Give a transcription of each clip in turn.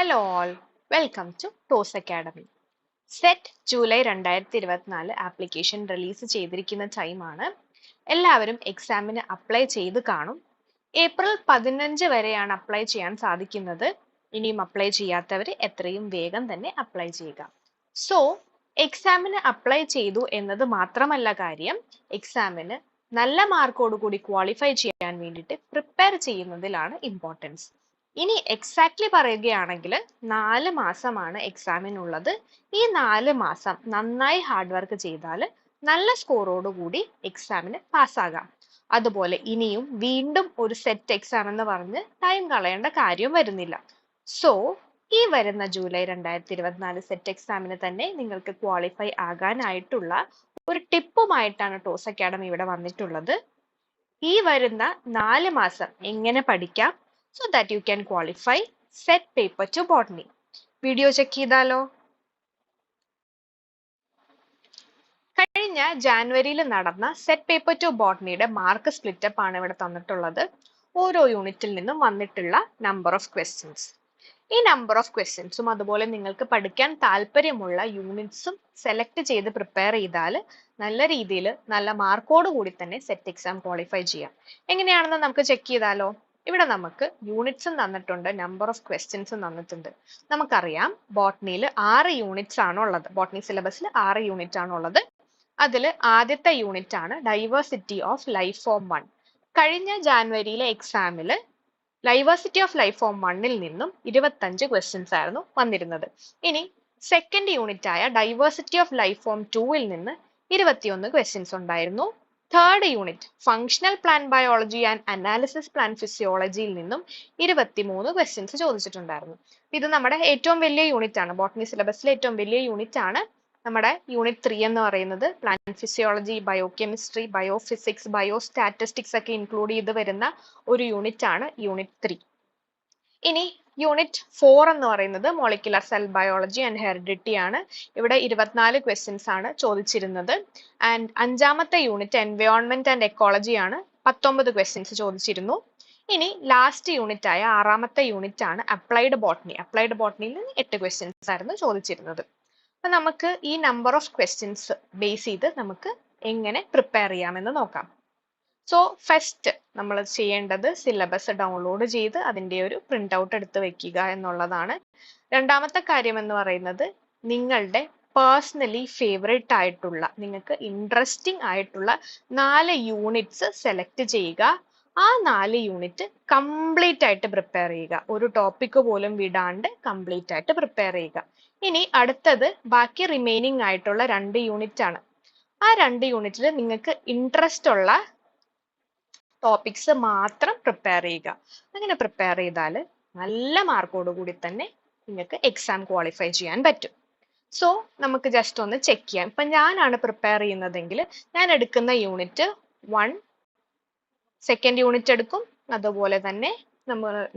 Hello all, welcome to TOS Academy. Set July 2024 application release ചെയ്തിരിക്കുന്ന ടൈമാണ്. എല്ലാവരും എക്സാമിന് അപ്ലൈ ചെയ്ത് കാണും. ഏപ്രിൽ 15 വരെയാണ് അപ്ലൈ ചെയ്യാൻ സാധിക്കുന്നത്. ഇനിയും അപ്ലൈ ചെയ്യാത്തവർ എത്രയും വേഗം തന്നെ അപ്ലൈ ചെയ്യുക. സോ എക്സാമിന് അപ്ലൈ ചെയ്തു എന്നത് മാത്രമല്ല കാര്യം, എക്സാമിന് നല്ല മാർക്കോടുകൂടി ക്വാളിഫൈ ചെയ്യാൻ വേണ്ടിയിട്ട് പ്രിപ്പയർ ചെയ്യുന്നതിലാണ് ഇമ്പോർട്ടൻസ്. ഇനി എക്സാക്ട്ലി പറയുകയാണെങ്കിൽ 4 മാസമാണ് എക്സാമിനുള്ളത്. ഈ 4 മാസം നന്നായി ഹാർഡ് വർക്ക് ചെയ്താൽ നല്ല സ്കോറോടുകൂടി എക്സാമിന് പാസ്സാകാം. അതുപോലെ ഇനിയും വീണ്ടും ഒരു സെറ്റ് എക്സാം എന്ന് പറഞ്ഞ് ടൈം കളയേണ്ട കാര്യം വരുന്നില്ല. സോ ഈ വരുന്ന ജൂലൈ 2024 സെറ്റ് എക്സാമിന് തന്നെ നിങ്ങൾക്ക് ക്വാളിഫൈ ആകാനായിട്ടുള്ള ഒരു ടിപ്പുമായിട്ടാണ് ടോസ് അക്കാഡമി ഇവിടെ വന്നിട്ടുള്ളത്. ഈ വരുന്ന 4 മാസം എങ്ങനെ പഠിക്കാം so that you can qualify set paper to botany. Video check ചെയ്താലോ? കഴിഞ്ഞ ജാനുവരിയിൽ നടന്ന സെറ്റ് പേപ്പർ ടു ബോട്ടണിയുടെ മാർക്ക് സ്പ്ലിറ്റപ്പ് ആണ് ഇവിടെ തന്നിട്ടുള്ളത്. ഓരോ യൂണിറ്റിൽ നിന്നും വന്നിട്ടുള്ള നമ്പർ ഓഫ് ക്വസ്റ്റ്യൻസ്. ഈ നമ്പർ ഓഫ് ക്വസ്റ്റ്യൻസും അതുപോലെ നിങ്ങൾക്ക് പഠിക്കാൻ താല്പര്യമുള്ള യൂണിറ്റ്സും സെലക്ട് ചെയ്ത് പ്രിപ്പയർ ചെയ്താൽ നല്ല രീതിയിൽ നല്ല മാർക്കോട് കൂടി തന്നെ സെറ്റ് എക്സാം ക്വാളിഫൈ ചെയ്യാം. എങ്ങനെയാണെന്ന് നമുക്ക് ചെക്ക് ചെയ്താലോ? ഇവിടെ നമുക്ക് യൂണിറ്റ്സും തന്നിട്ടുണ്ട്, നമ്പർ ഓഫ് ക്വസ്റ്റ്യൻസും തന്നിട്ടുണ്ട്. നമുക്കറിയാം ബോട്ടണിയിൽ 6 യൂണിറ്റ്സ് ആണ് ഉള്ളത്. ബോട്ടണി സിലബസിൽ 6 യൂണിറ്റ് ആണ് ഉള്ളത്. അതിൽ ആദ്യത്തെ യൂണിറ്റ് ആണ് ഡൈവേഴ്സിറ്റി ഓഫ് ലൈഫ് ഫോം 1. കഴിഞ്ഞ ജാനുവരിയിലെ എക്സാമിൽ ഡൈവേഴ്സിറ്റി ഓഫ് ലൈഫ് ഫോം 1ൽ നിന്നും 25 ക്വസ്റ്റ്യൻസ് ആയിരുന്നു വന്നിരുന്നത്. ഇനി സെക്കൻഡ് യൂണിറ്റ് ആയ ഡൈവേഴ്സിറ്റി ഓഫ് ലൈഫ് ഫോം 2ൽ നിന്ന് 21 ക്വസ്റ്റ്യൻസ് ഉണ്ടായിരുന്നു. Third unit functional plan biology and analysis plan ഫിസിയോളജിയിൽ നിന്നും 23 ക്വസ്റ്റ്യൻസ് ചോദിച്ചിട്ടുണ്ടായിരുന്നു. ഇത് നമ്മുടെ ഏറ്റവും വലിയ യൂണിറ്റ് ആണ്. ബോട്ടണി സിലബസിലെ ഏറ്റവും വലിയ യൂണിറ്റ് ആണ്. നമ്മുടെ യൂണിറ്റ് 3 എന്ന് പറയുന്നത് plan physiology, biochemistry, biophysics, biostatistics ഒക്കെ ഇൻക്ലൂഡ് ചെയ്ത് വരുന്ന ഒരു യൂണിറ്റ് ആണ് യൂണിറ്റ് 3. ഇനി യൂണിറ്റ് 4 എന്ന് പറയുന്നത് molecular cell biology and heredity ആണ്. ഇവിടെ 24 ക്വസ്റ്റ്യൻസ് ആണ് ചോദിച്ചിരുന്നത്. ആൻഡ് 5ാമത്തെ യൂണിറ്റ് എൻവയോൺമെന്റ് ആൻഡ് എക്കോളജി ആണ്. 19 ക്വസ്റ്റ്യൻസ് ചോദിച്ചിരുന്നു. ഇനി ലാസ്റ്റ് യൂണിറ്റ് ആയ 6ാമത്തെ യൂണിറ്റ് ആണ് അപ്ലൈഡ് ബോട്ടണി. അപ്ലൈഡ് ബോട്ടണിയിൽ നിന്ന് 8 ക്വസ്റ്റ്യൻസ് ആയിരുന്നു ചോദിച്ചിരുന്നത്. അപ്പൊ നമുക്ക് ഈ നമ്പർ ഓഫ് ക്വസ്റ്റ്യൻസ് ബേസ് ചെയ്ത് നമുക്ക് എങ്ങനെ പ്രിപ്പയർ ചെയ്യാമെന്ന് നോക്കാം. സോ ഫസ്റ്റ് നമ്മൾ ചെയ്യേണ്ടത് സിലബസ് ഡൗൺലോഡ് ചെയ്ത് അതിൻ്റെ ഒരു പ്രിന്റ് ഔട്ട് എടുത്ത് വെക്കുക എന്നുള്ളതാണ്. രണ്ടാമത്തെ കാര്യം എന്ന് പറയുന്നത് നിങ്ങളുടെ പേഴ്സണലി ഫേവറേറ്റ് ആയിട്ടുള്ള, നിങ്ങൾക്ക് ഇൻട്രസ്റ്റിംഗ് ആയിട്ടുള്ള 4 യൂണിറ്റ്സ് സെലക്ട് ചെയ്യുക. ആ 4 യൂണിറ്റ് കംപ്ലീറ്റ് ആയിട്ട് പ്രിപ്പയർ ചെയ്യുക. ഒരു ടോപ്പിക് പോലും വിടാണ്ട് കംപ്ലീറ്റ് ആയിട്ട് പ്രിപ്പയർ ചെയ്യുക. ഇനി അടുത്തത് ബാക്കി റിമൈനിങ് ആയിട്ടുള്ള 2 യൂണിറ്റ് ആണ്. ആ 2 യൂണിറ്റിൽ നിങ്ങൾക്ക് ഇൻട്രസ്റ്റ് ഉള്ള ടോപ്പിക്സ് മാത്രം പ്രിപ്പയർ ചെയ്യുക. അങ്ങനെ പ്രിപ്പയർ ചെയ്താൽ നല്ല മാർക്കോട് കൂടി തന്നെ നിങ്ങൾക്ക് എക്സാം ക്വാളിഫൈ ചെയ്യാൻ പറ്റും. സോ നമുക്ക് ജസ്റ്റ് ഒന്ന് ചെക്ക് ചെയ്യാം. ഇപ്പം ഞാനാണ് പ്രിപ്പയർ ചെയ്യുന്നതെങ്കിൽ ഞാൻ എടുക്കുന്ന യൂണിറ്റ് 1 സെക്കൻഡ് യൂണിറ്റ് എടുക്കും. അതുപോലെ തന്നെ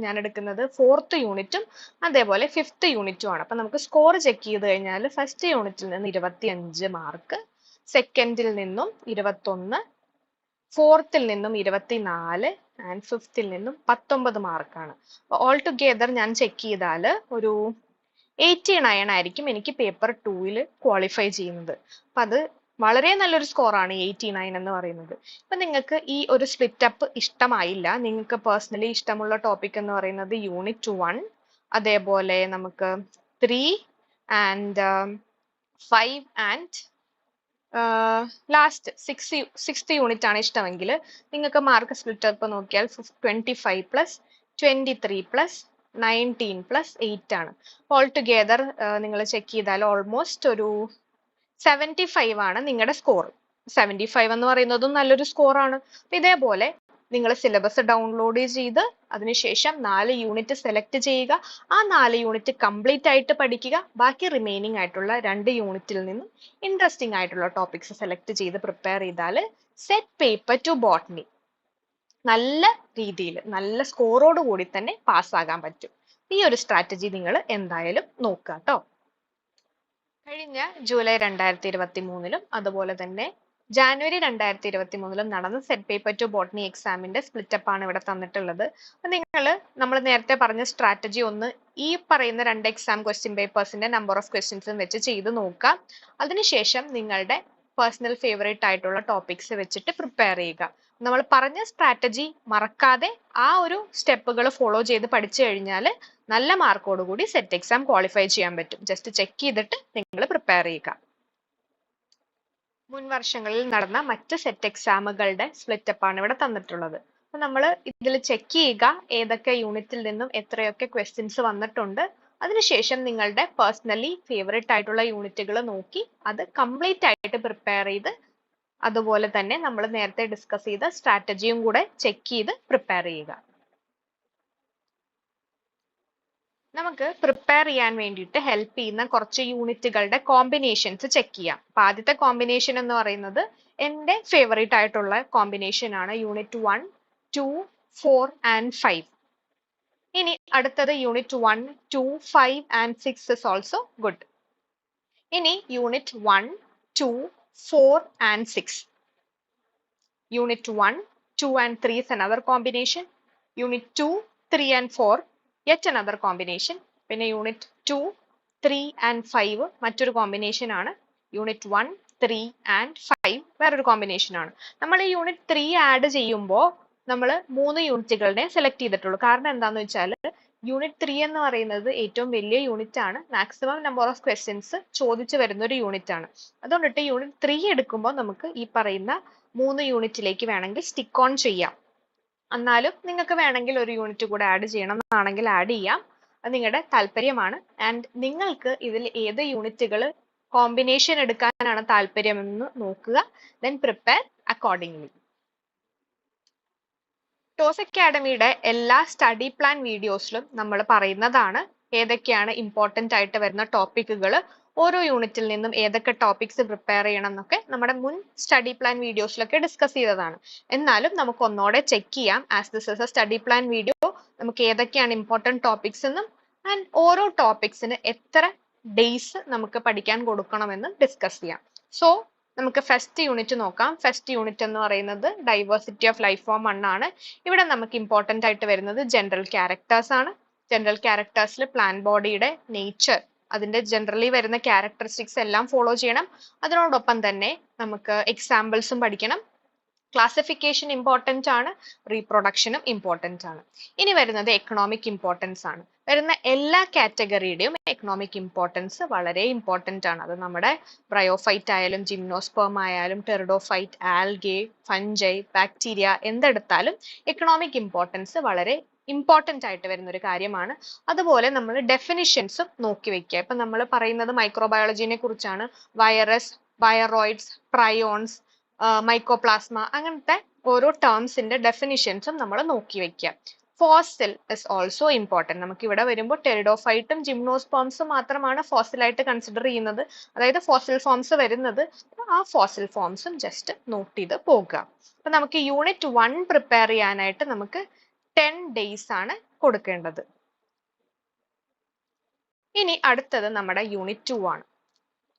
ഞാൻ എടുക്കുന്നത് 4th യൂണിറ്റും അതേപോലെ 5th യൂണിറ്റും ആണ്. അപ്പം നമുക്ക് സ്കോർ ചെക്ക് ചെയ്ത് കഴിഞ്ഞാൽ ഫസ്റ്റ് യൂണിറ്റിൽ നിന്ന് 25 മാർക്ക്, സെക്കൻഡിൽ നിന്നും 21, 4th നിന്നും 24 ആൻഡ് 5th നിന്നും 19 മാർക്കാണ്. ഓൾ ടുഗെദർ ഞാൻ ചെക്ക് ചെയ്താൽ ഒരു 89 ആയിരിക്കും എനിക്ക് പേപ്പർ 2ൽ ക്വാളിഫൈ ചെയ്യുന്നത്. അപ്പം അത് വളരെ നല്ലൊരു സ്കോറാണ് 89 എന്ന് പറയുന്നത്. അപ്പം നിങ്ങൾക്ക് ഈ ഒരു സ്പ്ലിറ്റ് അപ്പ് ഇഷ്ടമായില്ല, നിങ്ങൾക്ക് പേഴ്സണലി ഇഷ്ടമുള്ള ടോപ്പിക് എന്ന് പറയുന്നത് യൂണിറ്റ് 1, അതേപോലെ നമുക്ക് 3 and 5 and last 6th unit ആണ് ഇഷ്ടമെങ്കിൽ നിങ്ങൾക്ക് മാർക്ക് സ്പ്ലിറ്റ് അപ്പ് നോക്കിയാൽ 25 പ്ലസ് 23 പ്ലസ് 19 പ്ലസ് 8 ആണ്. ഓൾ ടുഗെദർ നിങ്ങൾ ചെക്ക് ചെയ്താൽ ഓൾമോസ്റ്റ് ഒരു 75 ആണ് നിങ്ങളുടെ സ്കോർ. 75 എന്ന് പറയുന്നതും നല്ലൊരു സ്കോറാണ്. ഇതേപോലെ നിങ്ങൾ സിലബസ് ഡൗൺലോഡ് ചെയ്ത് അതിനുശേഷം 4 യൂണിറ്റ് സെലക്ട് ചെയ്യുക. ആ 4 യൂണിറ്റ് കംപ്ലീറ്റ് ആയിട്ട് പഠിക്കുക. ബാക്കി റിമൈനിങ് ആയിട്ടുള്ള 2 യൂണിറ്റിൽ നിന്നും ഇൻട്രസ്റ്റിംഗ് ആയിട്ടുള്ള ടോപ്പിക്സ് സെലക്ട് ചെയ്ത് പ്രിപ്പയർ ചെയ്താൽ സെറ്റ് പേപ്പർ ടു ബോട്ടണി നല്ല രീതിയിൽ നല്ല സ്കോറോട് കൂടി തന്നെ പാസ്സാകാൻ പറ്റും. ഈ ഒരു സ്ട്രാറ്റജി നിങ്ങൾ എന്തായാലും നോക്കുക കേട്ടോ. കഴിഞ്ഞ ജൂലൈ 2023ലും അതുപോലെ തന്നെ ജാനുവരി 2023 നടന്ന സെറ്റ് പേപ്പർ ടു ബോട്ടണി എക്സാമിന്റെ സ്പ്ലിറ്റപ്പ് ആണ് ഇവിടെ തന്നിട്ടുള്ളത്. നമ്മൾ നേരത്തെ പറഞ്ഞ സ്ട്രാറ്റജി ഒന്ന് ഈ പറയുന്ന രണ്ട് എക്സാം ക്വസ്റ്റ്യൻ പേപ്പേഴ്സിന്റെ നമ്പർ ഓഫ് ക്വസ്റ്റ്യൻസും വെച്ച് ചെയ്ത് നോക്കാം. അതിനുശേഷം നിങ്ങളുടെ പേഴ്സണൽ ഫേവറേറ്റ് ആയിട്ടുള്ള ടോപ്പിക്സ് വെച്ചിട്ട് പ്രിപ്പയർ ചെയ്യുക. നമ്മൾ പറഞ്ഞ സ്ട്രാറ്റജി മറക്കാതെ ആ ഒരു സ്റ്റെപ്പുകൾ ഫോളോ ചെയ്ത് പഠിച്ചു കഴിഞ്ഞാൽ നല്ല മാർക്കോടുകൂടി സെറ്റ് എക്സാം ക്വാളിഫൈ ചെയ്യാൻ പറ്റും. ജസ്റ്റ് ചെക്ക് ചെയ്തിട്ട് നിങ്ങൾ പ്രിപ്പയർ ചെയ്യുക. മുൻ വർഷങ്ങളിൽ നടന്ന മറ്റ് സെറ്റ് എക്സാമുകളുടെ സ്പ്ലിറ്റപ്പ് ആണ് ഇവിടെ തന്നിട്ടുള്ളത്. അപ്പൊ നമ്മൾ ഇതിൽ ചെക്ക് ചെയ്യുക ഏതൊക്കെ യൂണിറ്റിൽ നിന്നും എത്രയൊക്കെ ക്വസ്റ്റ്യൻസ് വന്നിട്ടുണ്ട്. അതിനുശേഷം നിങ്ങളുടെ പേഴ്സണലി ഫേവറേറ്റ് ആയിട്ടുള്ള യൂണിറ്റുകൾ നോക്കി അത് കംപ്ലീറ്റ് ആയിട്ട് പ്രിപ്പയർ ചെയ്ത് അതുപോലെ തന്നെ നമ്മൾ നേരത്തെ ഡിസ്കസ് ചെയ്ത സ്ട്രാറ്റജിയും കൂടെ ചെക്ക് ചെയ്ത് പ്രിപ്പയർ ചെയ്യുക. നമുക്ക് പ്രിപ്പയർ ചെയ്യാൻ വേണ്ടിയിട്ട് ഹെൽപ്പ് ചെയ്യുന്ന കുറച്ച് യൂണിറ്റുകളുടെ കോമ്പിനേഷൻസ് ചെക്ക് ചെയ്യാം. അപ്പൊ ആദ്യത്തെ കോമ്പിനേഷൻ എന്ന് പറയുന്നത് എൻ്റെ ഫേവറേറ്റ് ആയിട്ടുള്ള കോമ്പിനേഷൻ ആണ് യൂണിറ്റ് 1, 2, 4 ആൻഡ് 5. ഇനി അടുത്തത് unit 1, 2, 5 and 6 is also good. ഇനി unit 1, 2, 4 and 6. Unit 1, 2 and 3 is another combination. Unit 2, 3 and 4 yet another combination. പിന്നെ യൂണിറ്റ് 2, 3 and 5 മറ്റൊരു കോമ്പിനേഷൻ ആണ്. യൂണിറ്റ് 1, 3 and 5 വേറൊരു കോമ്പിനേഷൻ ആണ്. നമ്മൾ ഈ യൂണിറ്റ് 3 ആഡ് ചെയ്യുമ്പോൾ നമ്മൾ 3 യൂണിറ്റുകളുടെ സെലക്ട് ചെയ്തിട്ടുള്ളൂ. കാരണം എന്താന്ന് വെച്ചാൽ യൂണിറ്റ് 3 എന്ന് പറയുന്നത് ഏറ്റവും വലിയ യൂണിറ്റ് ആണ്. മാക്സിമം നമ്പർ ഓഫ് ക്വസ്റ്റ്യൻസ് ചോദിച്ചു വരുന്ന ഒരു യൂണിറ്റ് ആണ്. അതുകൊണ്ടിട്ട് യൂണിറ്റ് 3 എടുക്കുമ്പോൾ നമുക്ക് ഈ പറയുന്ന 3 യൂണിറ്റിലേക്ക് വേണമെങ്കിൽ സ്റ്റിക്ക് ഓൺ ചെയ്യാം. എന്നാലും നിങ്ങൾക്ക് വേണമെങ്കിൽ ഒരു യൂണിറ്റ് കൂടെ ആഡ് ചെയ്യണം എന്നാണെങ്കിൽ ആഡ് ചെയ്യാം. അത് നിങ്ങളുടെ താല്പര്യമാണ്. ആൻഡ് നിങ്ങൾക്ക് ഇതിൽ ഏത് യൂണിറ്റുകൾ കോമ്പിനേഷൻ എടുക്കാനാണ് താല്പര്യമെന്ന് നോക്കുക. Then prepare accordingly. ടോസ് അക്കാഡമിയുടെ എല്ലാ സ്റ്റഡി പ്ലാൻ വീഡിയോസിലും നമ്മൾ പറയുന്നതാണ് ഏതൊക്കെയാണ് ഇമ്പോർട്ടൻ്റ് ആയിട്ട് വരുന്ന ടോപ്പിക്കുകൾ, ഓരോ യൂണിറ്റിൽ നിന്നും ഏതൊക്കെ ടോപ്പിക്സ് പ്രിപ്പയർ ചെയ്യണം എന്നൊക്കെ നമ്മുടെ മുൻ സ്റ്റഡി പ്ലാൻ വീഡിയോസിലൊക്കെ ഡിസ്കസ് ചെയ്തതാണ്. എന്നാലും നമുക്ക് ഒന്നോടെ ചെക്ക് ചെയ്യാം. As this is A study plan video, നമുക്ക് ഏതൊക്കെയാണ് ഇമ്പോർട്ടൻറ്റ് ടോപ്പിക്സ് എന്നും ആൻഡ് ഓരോ ടോപ്പിക്സിന് എത്ര ഡേയ്സ് നമുക്ക് പഠിക്കാൻ കൊടുക്കണമെന്ന് ഡിസ്കസ് ചെയ്യാം. സോ നമുക്ക് ഫസ്റ്റ് യൂണിറ്റ് നോക്കാം. ഫസ്റ്റ് യൂണിറ്റ് എന്ന് പറയുന്നത് ഡൈവേഴ്സിറ്റി ഓഫ് ലൈഫ് ഫോം 1 ആണ്. ഇവിടെ നമുക്ക് ഇമ്പോർട്ടൻ്റ് ആയിട്ട് വരുന്നത് ജനറൽ ക്യാരക്ടേഴ്സ് ആണ്. ജനറൽ ക്യാരക്ടേഴ്സിൽ പ്ലാന്റ് ബോഡിയുടെ നേച്ചർ, അതിന്റെ ജനറലി വരുന്ന ക്യാരക്ടറിസ്റ്റിക്സ് എല്ലാം ഫോളോ ചെയ്യണം. അതിനോടൊപ്പം തന്നെ നമുക്ക് എക്സാമ്പിൾസും പഠിക്കണം. ക്ലാസിഫിക്കേഷൻ ഇമ്പോർട്ടൻ്റ് ആണ്, റീപ്രൊഡക്ഷനും ഇമ്പോർട്ടൻ്റ് ആണ്. ഇനി വരുന്നത് എക്കണോമിക് ഇമ്പോർട്ടൻസ് ആണ്. വരുന്ന എല്ലാ കാറ്റഗറിയുടെയും എക്കണോമിക് ഇമ്പോർട്ടൻസ് വളരെ ഇമ്പോർട്ടൻ്റ് ആണ്. അത് നമ്മുടെ ബ്രയോഫൈറ്റ് ആയാലും ജിംനോസ്പേം ആയാലും ടെറിഡോഫൈറ്റ്, ആൽഗെ, ഫഞ്ചൈ, ബാക്ടീരിയ എന്തെടുത്താലും എക്കണോമിക് ഇമ്പോർട്ടൻസ് വളരെ ഇമ്പോർട്ടൻ്റ് ആയിട്ട് വരുന്ന ഒരു കാര്യമാണ്. അതുപോലെ നമ്മൾ ഡെഫിനിഷൻസും നോക്കി വെക്കുക. ഇപ്പം നമ്മൾ പറയുന്നത് മൈക്രോബയോളജിനെ കുറിച്ചാണ്. വൈറസ്, വൈറോയിഡ്സ്, പ്രയോൺസ്, മൈക്കോപ്ലാസ്മ, അങ്ങനത്തെ ഓരോ ടേംസിന്റെ ഡെഫിനിഷൻസും നമ്മൾ നോക്കി വെക്കുക. Fossil is also important. നമുക്ക് ഇവിടെ വരുമ്പോൾ ടെറിഡോഫൈറ്റും ജിംനോസ്പേംസും മാത്രമാണ് ഫോസിലായിട്ട് കൺസിഡർ ചെയ്യുന്നത്, അതായത് ഫോസിൽ ഫോംസ് വരുന്നത്. ആ ഫോസിൽ ഫോംസും ജസ്റ്റ് നോട്ട് ചെയ്ത് പോകുക. അപ്പൊ നമുക്ക് യൂണിറ്റ് 1 പ്രിപ്പയർ ചെയ്യാനായിട്ട് നമുക്ക് 10 days ആണ് കൊടുക്കേണ്ടത്. ഇനി അടുത്തത് നമ്മുടെ യൂണിറ്റ് 2 ആണ്.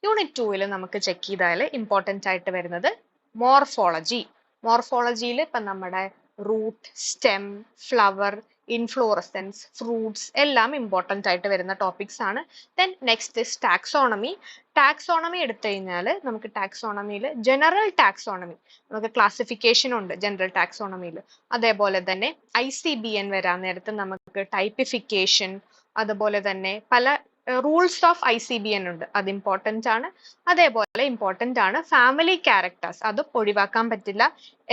യൂണിറ്റ് 2 നമുക്ക് ചെക്ക് ചെയ്താൽ ഇമ്പോർട്ടൻ്റ് ആയിട്ട് വരുന്നത് മോർഫോളജി. മോർഫോളജിയിൽ ഇപ്പം നമ്മുടെ root, stem, flower, inflorescence, fruits എല്ലാം ഇമ്പോർട്ടൻ്റ് ആയിട്ട് വരുന്ന ടോപ്പിക്സ് ആണ്. Then next is taxonomy. Taxonomy എടുത്തു കഴിഞ്ഞാൽ നമുക്ക് ടാക്സോണമിയിൽ ജനറൽ ടാക്സോണമി, നമുക്ക് ക്ലാസിഫിക്കേഷൻ ഉണ്ട് ജനറൽ ടാക്സോണമിയിൽ. അതേപോലെ തന്നെ ICBN വരാൻ നേരത്ത് നമുക്ക് ടൈപ്പിഫിക്കേഷൻ, അതുപോലെ തന്നെ പല റൂൾസ് ഓഫ് ICBN ഉണ്ട്, അത് ഇമ്പോർട്ടൻ്റ് ആണ്. അതേപോലെ ഇമ്പോർട്ടൻ്റ് ആണ് ഫാമിലി ക്യാരക്ടേഴ്സ്, അതും ഒഴിവാക്കാൻ പറ്റില്ല.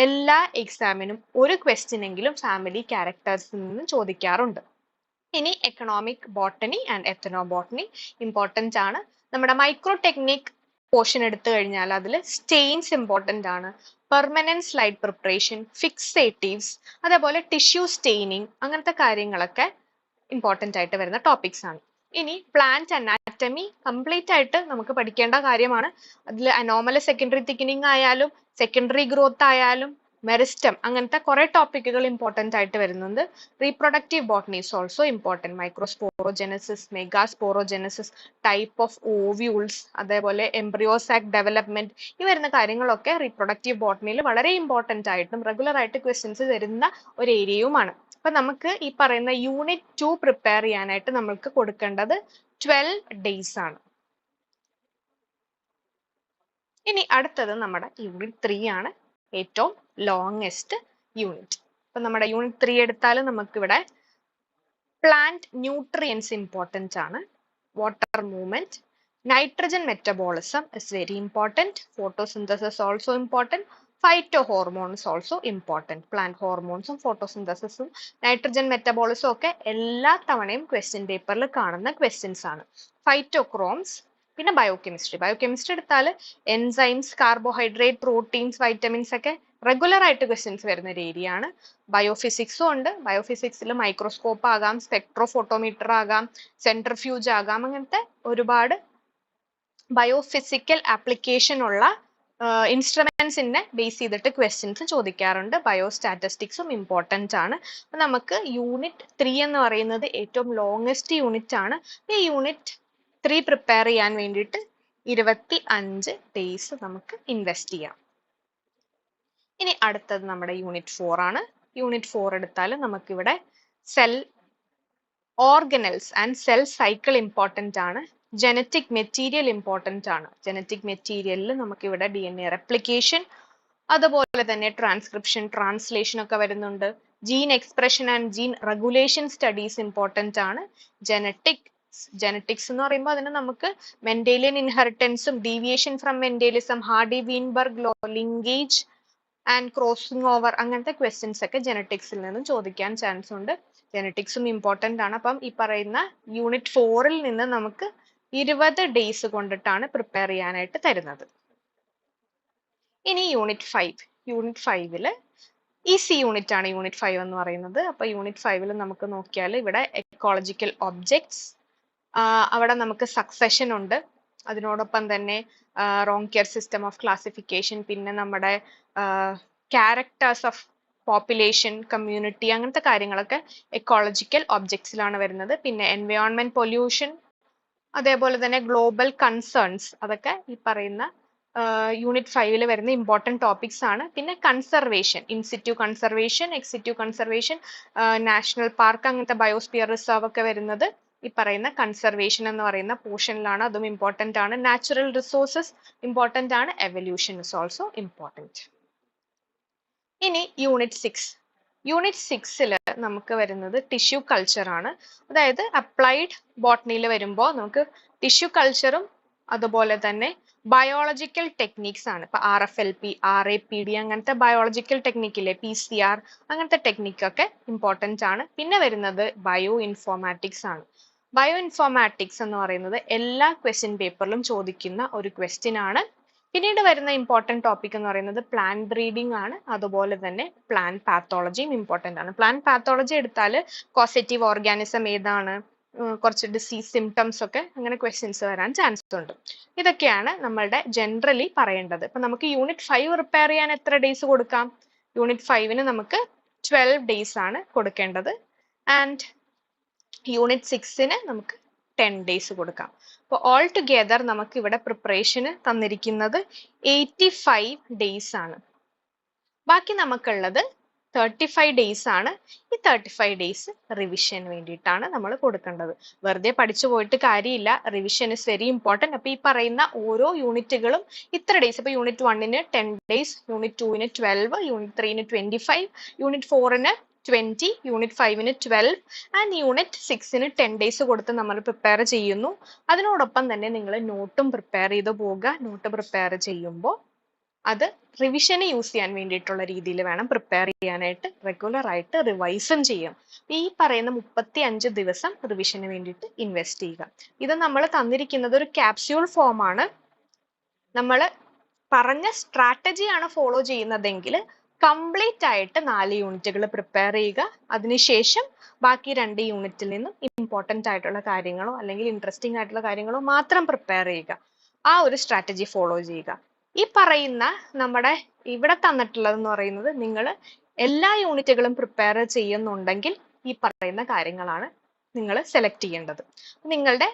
എല്ലാ എക്സാമിനും ഒരു ക്വസ്റ്റ്യൻ എങ്കിലും ഫാമിലി ക്യാരക്ടേഴ്സിൽ നിന്ന് ചോദിക്കാറുണ്ട്. ഇനി economic botany and എത്തനോ botany important ആണ്. നമ്മുടെ മൈക്രോ ടെക്നിക് പോർഷൻ എടുത്തു കഴിഞ്ഞാൽ അതിൽ സ്റ്റെയിൻസ് ഇമ്പോർട്ടൻ്റ് ആണ്. പെർമനന്റ് സ്ലൈഡ് പ്രിപ്പറേഷൻ, ഫിക്സേറ്റീവ്സ്, അതേപോലെ ടിഷ്യൂ സ്റ്റെയിനിങ്, അങ്ങനത്തെ കാര്യങ്ങളൊക്കെ ഇമ്പോർട്ടൻ്റ് ആയിട്ട് വരുന്ന ടോപ്പിക്സ് ആണ്. ഇനി പ്ലാന്റ് അനാറ്റമി കംപ്ലീറ്റ് ആയിട്ട് നമുക്ക് പഠിക്കേണ്ട കാര്യമാണ്. അതിൽ അനോമലസ് സെക്കൻഡറി തിക്കനിങ് ആയാലും സെക്കൻഡറി ഗ്രോത്ത് ആയാലും മെറിസ്റ്റം അങ്ങനത്തെ കുറെ ടോപ്പിക്കുകൾ ഇമ്പോർട്ടന്റ് ആയിട്ട് വരുന്നുണ്ട്. Reproductive botany is also important. Microsporogenesis, megasporogenesis, type of ovules, അതേപോലെ എംബ്രിയോസാക് ഡെവലപ്മെന്റ്, ഈ വരുന്ന കാര്യങ്ങളൊക്കെ റീപ്രൊഡക്റ്റീവ് ബോട്ടണിയിൽ വളരെ ഇമ്പോർട്ടന്റ് ആയിട്ടും റെഗുലർ ആയിട്ട് ക്വസ്റ്റ്യൻസ് വരുന്ന ഒരു ഏരിയയുമാണ്. അപ്പൊ നമുക്ക് ഈ പറയുന്ന യൂണിറ്റ് 2 പ്രിപ്പയർ ചെയ്യാനായിട്ട് നമുക്ക് കൊടുക്കേണ്ടത് 12 days ആണ്. ഇനി അടുത്തത് നമ്മുടെ യൂണിറ്റ് 3 ആണ്, ഏറ്റവും ലോങ്സ്റ്റ് യൂണിറ്റ്. അപ്പൊ നമ്മുടെ യൂണിറ്റ് 3 എടുത്താൽ നമുക്കിവിടെ പ്ലാന്റ് ന്യൂട്രിയൻസ് ഇമ്പോർട്ടന്റ് ആണ്, water movement, nitrogen metabolism is very important, photosynthesis also important, phyto hormones also important. Plant ഹോർമോൺസും ഫോട്ടോസിന്തസിസും നൈട്രജൻ മെറ്റബോളിസും ഒക്കെ എല്ലാ തവണയും ക്വസ്റ്റ്യൻ പേപ്പറിൽ കാണുന്ന ക്വസ്റ്റ്യൻസ് ആണ്. ഫൈറ്റോക്രോംസ്, പിന്നെ ബയോകെമിസ്ട്രി എടുത്താൽ എൻസൈംസ്, കാർബോഹൈഡ്രേറ്റ്, പ്രോട്ടീൻസ്, വൈറ്റമിൻസ് ഒക്കെ റെഗുലർ ആയിട്ട് ക്വസ്റ്റ്യൻസ് വരുന്ന ഒരു ഏരിയ ആണ്. ബയോഫിസിക്സും ഉണ്ട്. ബയോഫിസിക്സിൽ മൈക്രോസ്കോപ്പ് ആകാം, സ്പെക്ട്രോഫോട്ടോമീറ്റർ ആകാം, സെൻട്രിഫ്യൂജ് ആകാം, അങ്ങനത്തെ ഒരുപാട് ബയോഫിസിക്കൽ ആപ്ലിക്കേഷൻ ഉള്ള ഇൻസ്ട്രുമെന്റ്സിനെ ബേസ് ചെയ്തിട്ട് ക്വസ്റ്റ്യൻസ് ചോദിക്കാറുണ്ട്. ബയോസ്റ്റാറ്റിസ്റ്റിക്സും ഇമ്പോർട്ടന്റ് ആണ്. അപ്പൊ നമുക്ക് യൂണിറ്റ് 3 എന്ന് പറയുന്നത് ഏറ്റവും ലോങ്സ്റ്റ് യൂണിറ്റ് ആണ്. ഈ യൂണിറ്റ് 3 പ്രിപ്പയർ ചെയ്യാൻ വേണ്ടിയിട്ട് 25 days നമുക്ക് ഇൻവെസ്റ്റ് ചെയ്യാം. ഇനി അടുത്തത് നമ്മുടെ യൂണിറ്റ് 4 ആണ്. യൂണിറ്റ് 4 എടുത്താൽ നമുക്കിവിടെ cell organelles and cell cycle important ആണ്. ജനറ്റിക് മെറ്റീരിയൽ ഇമ്പോർട്ടന്റ് ആണ്. ജനറ്റിക് മെറ്റീരിയലിൽ നമുക്കിവിടെ DNA റെപ്ലിക്കേഷൻ, അതുപോലെ തന്നെ ട്രാൻസ്ക്രിപ്ഷൻ, ട്രാൻസ്ലേഷൻ ഒക്കെ വരുന്നുണ്ട്. Gene expression and gene regulation studies important ആണ്. ജനറ്റിക്സ് എന്ന് പറയുമ്പോൾ അതിന് നമുക്ക് മെൻഡേലിയൻ ഇൻഹെറിറ്റൻസും deviation from Mendelism, Hardy Weinberg law, linkage and crossing over, അങ്ങനത്തെ ക്വസ്റ്റ്യൻസ് ഒക്കെ ജനറ്റിക്സിൽ നിന്നും ചോദിക്കാൻ ചാൻസ് ഉണ്ട്. ജനറ്റിക്സും ഇമ്പോർട്ടന്റ് ആണ്. അപ്പം ഈ പറയുന്ന യൂണിറ്റ് 4 നിന്ന് നമുക്ക് 20 days കൊണ്ടിട്ടാണ് പ്രിപ്പയർ ചെയ്യാനായിട്ട് തരുന്നത്. ഇനി യൂണിറ്റ് 5 ഈസി യൂണിറ്റ് ആണ് യൂണിറ്റ് 5 എന്ന് പറയുന്നത്. അപ്പൊ യൂണിറ്റ് 5 നമുക്ക് നോക്കിയാൽ ഇവിടെ എക്കോളജിക്കൽ ഒബ്ജക്ട്സ്, അവിടെ നമുക്ക് സക്സഷൻ ഉണ്ട്, അതിനോടൊപ്പം തന്നെ റോങ്ക്യർ സിസ്റ്റം ഓഫ് ക്ലാസിഫിക്കേഷൻ, പിന്നെ നമ്മുടെ ക്യാരക്ടേഴ്സ് ഓഫ് പോപ്പുലേഷൻ, കമ്മ്യൂണിറ്റി, അങ്ങനത്തെ കാര്യങ്ങളൊക്കെ എക്കോളജിക്കൽ ഒബ്ജക്ട്സിലാണ് വരുന്നത്. പിന്നെ എൻവയോൺമെന്റ് പൊല്യൂഷൻ, അതേപോലെ തന്നെ ഗ്ലോബൽ കൺസേൺസ്, അതൊക്കെ ഈ പറയുന്ന യൂണിറ്റ് 5 വരുന്ന ഇമ്പോർട്ടൻറ്റ് ടോപ്പിക്സ് ആണ്. പിന്നെ conservation, in situ conservation, ex situ conservation, national park, അങ്ങനത്തെ ബയോസ്ഫിയർ റിസർവ് ഒക്കെ വരുന്നത് ഈ പറയുന്ന കൺസർവേഷൻ എന്ന് പറയുന്ന പോർഷനിലാണ്. അതും ഇമ്പോർട്ടന്റ് ആണ്. നാച്ചുറൽ റിസോഴ്സസ് ഇമ്പോർട്ടന്റ് ആണ്. Evolution is also important. ഇനി യൂണിറ്റ് 6 നമുക്ക് വരുന്നത് ടിഷ്യൂ കൾച്ചർ ആണ്. അതായത് അപ്ലൈഡ് ബോട്ടണിയിൽ വരുമ്പോൾ നമുക്ക് ടിഷ്യൂ കൾച്ചറും അതുപോലെ തന്നെ ബയോളജിക്കൽ ടെക്നിക്സ് ആണ്. ഇപ്പൊ RFLP, RAPD അങ്ങനത്തെ ബയോളജിക്കൽ ടെക്നിക്കില്ലേ, PCR, അങ്ങനത്തെ ടെക്നിക്കൊക്കെ ഇമ്പോർട്ടന്റ് ആണ്. പിന്നെ വരുന്നത് ബയോ ഇൻഫോർമാറ്റിക്സ് ആണ്. ബയോ ഇൻഫോർമാറ്റിക്സ് എന്ന് പറയുന്നത് എല്ലാ ക്വസ്റ്റ്യൻ പേപ്പറിലും ചോദിക്കുന്ന ഒരു ക്വസ്റ്റ്യൻ ആണ്. പിന്നീട് വരുന്ന ഇമ്പോർട്ടൻറ്റ് ടോപ്പിക് എന്ന് പറയുന്നത് പ്ലാന്റ് ബ്രീഡിംഗ് ആണ്. അതുപോലെ തന്നെ പ്ലാന്റ് പാത്തോളജിയും ഇമ്പോർട്ടൻ്റ് ആണ്. പ്ലാന്റ് പാത്തോളജി എടുത്താൽ കോസറ്റീവ് ഓർഗാനിസം ഏതാണ്, കുറച്ച് ഡിസീസ് സിംറ്റംസ് ഒക്കെ അങ്ങനെ ക്വസ്റ്റ്യൻസ് വരാൻ ചാൻസ് ഉണ്ട്. ഇതൊക്കെയാണ് നമ്മളുടെ ജനറലി പറയേണ്ടത്. ഇപ്പം നമുക്ക് യൂണിറ്റ് 5 പ്രിപ്പയർ ചെയ്യാൻ എത്ര ഡേയ്സ് കൊടുക്കാം? യൂണിറ്റ് 5 നമുക്ക് 12 days ആണ് കൊടുക്കേണ്ടത്. ആൻഡ് യൂണിറ്റ് 6 നമുക്ക് 10 days കൊടുക്കാം. അപ്പോൾ ഓൾ ടുഗെദർ നമുക്ക് ഇവിടെ പ്രിപ്പറേഷന് തന്നിരിക്കുന്നത് 85 days ആണ്. ബാക്കി നമുക്കുള്ളത് 35 days ആണ്. ഈ 35 days റിവിഷന് വേണ്ടിയിട്ടാണ് നമ്മൾ കൊടുക്കേണ്ടത്. വെറുതെ പഠിച്ചു പോയിട്ട് കാര്യമില്ല. Revision is very important. അപ്പോൾ ഈ പറയുന്ന ഓരോ യൂണിറ്റുകളും ഇത്ര ഡേയ്സ്, ഇപ്പോൾ unit 1 10 days, unit 2 12, unit 3 25, unit 4 20, unit 5 12 and unit 6 10 days കൊടുത്ത് നമ്മൾ പ്രിപ്പയർ ചെയ്യുന്നു. അതിനോടൊപ്പം തന്നെ നിങ്ങൾ നോട്ടും പ്രിപ്പയർ ചെയ്ത് പോവുക. നോട്ട് പ്രിപ്പയർ ചെയ്യുമ്പോൾ അത് റിവിഷന് യൂസ് ചെയ്യാൻ വേണ്ടിയിട്ടുള്ള രീതിയിൽ വേണം പ്രിപ്പയർ ചെയ്യാനായിട്ട്. റെഗുലർ ആയിട്ട് റിവൈസും ചെയ്യും. ഈ പറയുന്ന 35 ദിവസം റിവിഷന് വേണ്ടിയിട്ട് ഇൻവെസ്റ്റ് ചെയ്യുക. ഇത് നമ്മൾ തന്നിരിക്കുന്നത് ഒരു ക്യാപ്സ്യൂൾ ഫോം ആണ്. നമ്മൾ പറഞ്ഞ സ്ട്രാറ്റജിയാണ് ഫോളോ ചെയ്യുന്നതെങ്കിൽ കംപ്ലീറ്റ് ആയിട്ട് 4 യൂണിറ്റുകൾ പ്രിപ്പയർ ചെയ്യുക. അതിനുശേഷം ബാക്കി 2 യൂണിറ്റിൽ നിന്നും ഇമ്പോർട്ടൻ്റ് ആയിട്ടുള്ള കാര്യങ്ങളോ അല്ലെങ്കിൽ ഇൻട്രസ്റ്റിംഗ് ആയിട്ടുള്ള കാര്യങ്ങളോ മാത്രം പ്രിപ്പയർ ചെയ്യുക. ആ ഒരു സ്ട്രാറ്റജി ഫോളോ ചെയ്യുക. ഈ പറയുന്ന നമ്മുടെ ഇവിടെ തന്നിട്ടുള്ളതെന്ന് പറയുന്നത് നിങ്ങൾ എല്ലാ യൂണിറ്റുകളും പ്രിപ്പയർ ചെയ്യുന്നുണ്ടെങ്കിൽ ഈ പറയുന്ന കാര്യങ്ങളാണ് നിങ്ങൾ സെലക്ട് ചെയ്യേണ്ടത്. നിങ്ങളുടെ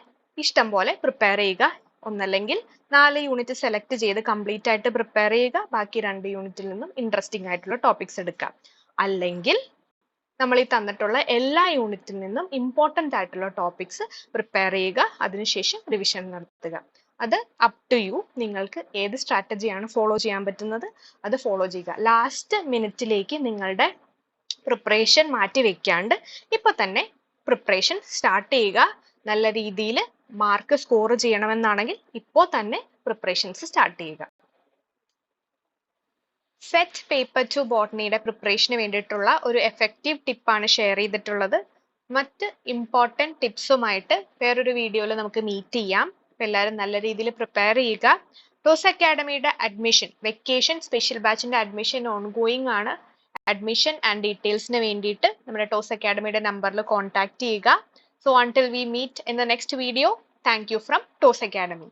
ഇഷ്ടം പോലെ പ്രിപ്പയർ ചെയ്യുക. ഒന്നല്ലെങ്കിൽ 4 യൂണിറ്റ് സെലക്ട് ചെയ്ത് കംപ്ലീറ്റ് ആയിട്ട് പ്രിപ്പയർ ചെയ്യുക. ബാക്കി 2 യൂണിറ്റിൽ നിന്നും ഇൻട്രസ്റ്റിംഗ് ആയിട്ടുള്ള ടോപ്പിക്സ് എടുക്കുക. അല്ലെങ്കിൽ നമ്മൾ ഈ തന്നിട്ടുള്ള എല്ലാ യൂണിറ്റിൽ നിന്നും ഇമ്പോർട്ടൻ്റ് ആയിട്ടുള്ള ടോപ്പിക്സ് പ്രിപ്പയർ ചെയ്യുക. അതിനുശേഷം റിവിഷൻ നടത്തുക. അത് അപ് ടു യു. നിങ്ങൾക്ക് ഏത് സ്ട്രാറ്റജിയാണ് ഫോളോ ചെയ്യാൻ പറ്റുന്നത് അത് ഫോളോ ചെയ്യുക. ലാസ്റ്റ് മിനിറ്റിലേക്ക് നിങ്ങളുടെ പ്രിപ്പറേഷൻ മാറ്റി വെക്കാണ്ട് ഇപ്പൊ തന്നെ പ്രിപ്പറേഷൻ സ്റ്റാർട്ട് ചെയ്യുക. നല്ല രീതിയിൽ മാർക്ക് സ്കോർ ചെയ്യണമെന്നാണെങ്കിൽ ഇപ്പോൾ തന്നെ പ്രിപ്പറേഷൻസ് സ്റ്റാർട്ട് ചെയ്യുക. സെറ്റ് പേപ്പർ 2 ബോട്ടണിയുടെ പ്രിപ്പറേഷന് വേണ്ടിയിട്ടുള്ള ഒരു എഫക്റ്റീവ് ടിപ്പാണ് ഷെയർ ചെയ്തിട്ടുള്ളത്. മറ്റ് ഇമ്പോർട്ടൻറ്റ് ടിപ്സുമായിട്ട് വേറൊരു വീഡിയോയിൽ നമുക്ക് മീറ്റ് ചെയ്യാം. എല്ലാവരും നല്ല രീതിയിൽ പ്രിപ്പയർ ചെയ്യുക. ടോസ് അക്കാഡമിയുടെ അഡ്മിഷൻ വെക്കേഷൻ സ്പെഷ്യൽ ബാച്ചിന്റെ അഡ്മിഷൻ ഓൺഗോയിങ് ആണ്. അഡ്മിഷൻ ആൻഡ് ഡീറ്റെയിൽസിന് വേണ്ടിയിട്ട് നമ്മുടെ ടോസ് അക്കാഡമിയുടെ നമ്പറിൽ കോൺടാക്ട് ചെയ്യുക. So until we meet in the next video, thank you from TOS Academy.